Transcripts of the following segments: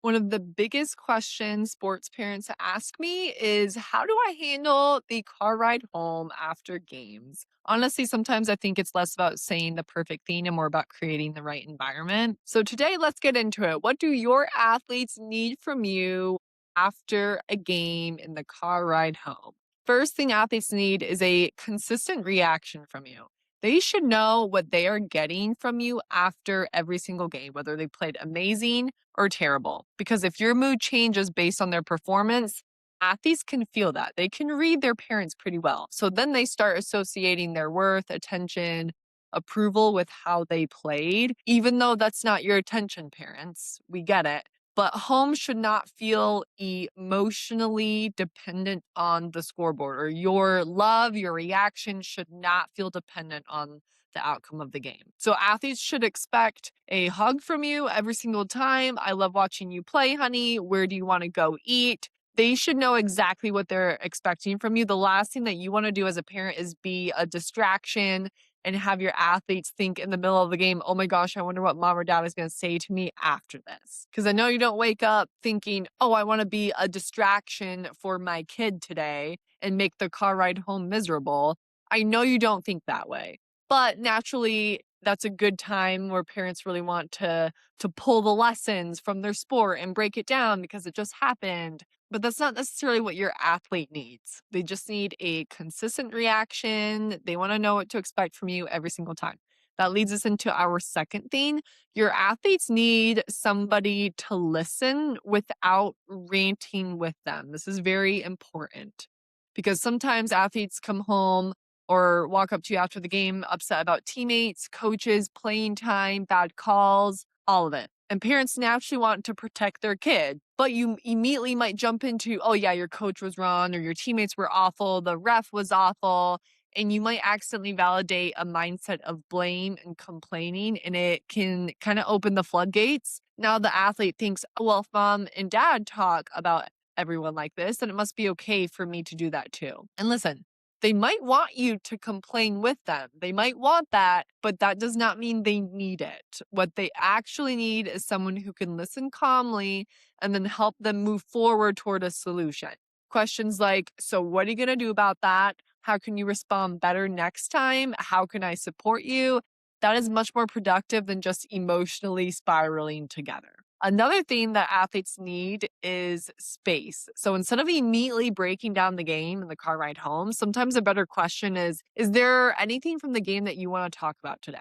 One of the biggest questions sports parents ask me is how do I handle the car ride home after games? Honestly, sometimes I think it's less about saying the perfect thing and more about creating the right environment. So today, let's get into it. What do your athletes need from you after a game in the car ride home? First thing athletes need is a consistent reaction from you. They should know what they are getting from you after every single game, whether they played amazing or terrible. Because if your mood changes based on their performance, athletes can feel that. They can read their parents pretty well. So then they start associating their worth, attention, approval with how they played, even though that's not your attention, parents. We get it. But home should not feel emotionally dependent on the scoreboard, or your love, your reaction should not feel dependent on the outcome of the game. So athletes should expect a hug from you every single time. I love watching you play, honey. Where do you want to go eat? They should know exactly what they're expecting from you. The last thing that you want to do as a parent is be a distraction and have your athletes think in the middle of the game, oh my gosh, I wonder what mom or dad is going to say to me after this. Because I know you don't wake up thinking, oh, I want to be a distraction for my kid today and make the car ride home miserable. I know you don't think that way. But naturally, that's a good time where parents really want to pull the lessons from their sport and break it down because it just happened. But that's not necessarily what your athlete needs. They just need a consistent reaction. They want to know what to expect from you every single time. That leads us into our second thing. Your athletes need somebody to listen without ranting with them. This is very important because sometimes athletes come home or walk up to you after the game upset about teammates, coaches, playing time, bad calls, all of it. And parents naturally want to protect their kid, but you immediately might jump into, oh, yeah, your coach was wrong or your teammates were awful, the ref was awful. And you might accidentally validate a mindset of blame and complaining, and it can kind of open the floodgates. Now the athlete thinks, oh, well, if mom and dad talk about everyone like this, then it must be okay for me to do that too. And listen, they might want you to complain with them. They might want that, but that does not mean they need it. What they actually need is someone who can listen calmly and then help them move forward toward a solution. Questions like, so what are you going to do about that? How can you respond better next time? How can I support you? That is much more productive than just emotionally spiraling together. Another thing that athletes need is space. So instead of immediately breaking down the game in the car ride home, sometimes a better question is there anything from the game that you want to talk about today?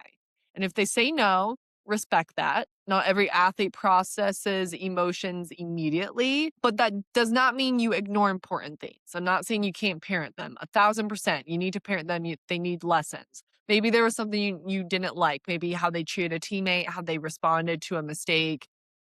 And if they say no, respect that. Not every athlete processes emotions immediately, but that does not mean you ignore important things. I'm not saying you can't parent them. 1,000%. You need to parent them. They need lessons. Maybe there was something you didn't like, maybe how they treated a teammate, how they responded to a mistake,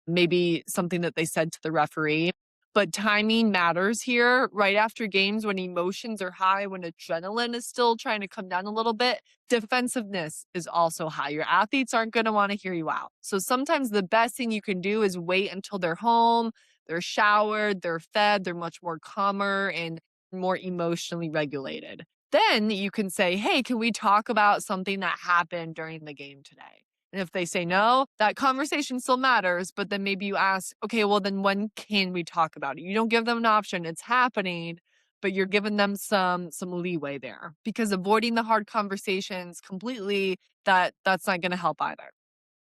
maybe something that they said to the referee. But timing matters here. Right after games, when emotions are high, when adrenaline is still trying to come down a little bit, defensiveness is also high. Your athletes aren't going to want to hear you out. So sometimes the best thing you can do is wait until they're home, they're showered, they're fed, they're much more calmer and more emotionally regulated. Then you can say, hey, can we talk about something that happened during the game today? And if they say no, that conversation still matters. But then maybe you ask, okay, well, then when can we talk about it? You don't give them an option. It's happening, but you're giving them some leeway there because avoiding the hard conversations completely, that's not going to help either.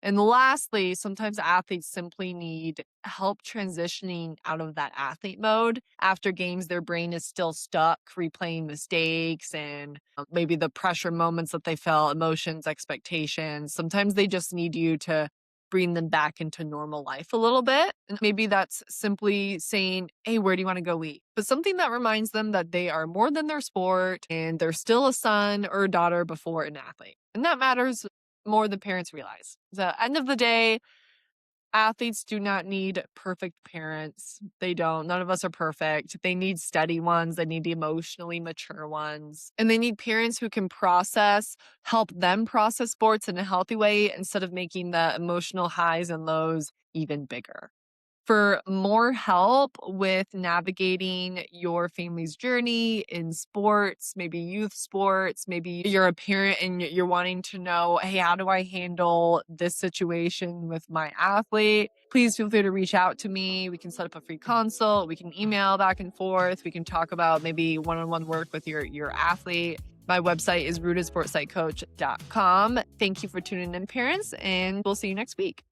And lastly, sometimes athletes simply need help transitioning out of that athlete mode. After games, their brain is still stuck replaying mistakes and maybe the pressure moments that they felt, emotions, expectations. Sometimes they just need you to bring them back into normal life a little bit. And maybe that's simply saying, hey, where do you want to go eat? But something that reminds them that they are more than their sport and they're still a son or a daughter before an athlete. And that matters more than parents realize. The end of the day, athletes do not need perfect parents. They don't. None of us are perfect. They need steady ones. They need emotionally mature ones. And they need parents who can help them process sports in a healthy way instead of making the emotional highs and lows even bigger. For more help with navigating your family's journey in sports, maybe youth sports, maybe you're a parent and you're wanting to know, hey, how do I handle this situation with my athlete? Please feel free to reach out to me. We can set up a free consult. We can email back and forth. We can talk about maybe one-on-one work with your athlete. My website is rootedsportspsychcoach.com. Thank you for tuning in, parents, and we'll see you next week.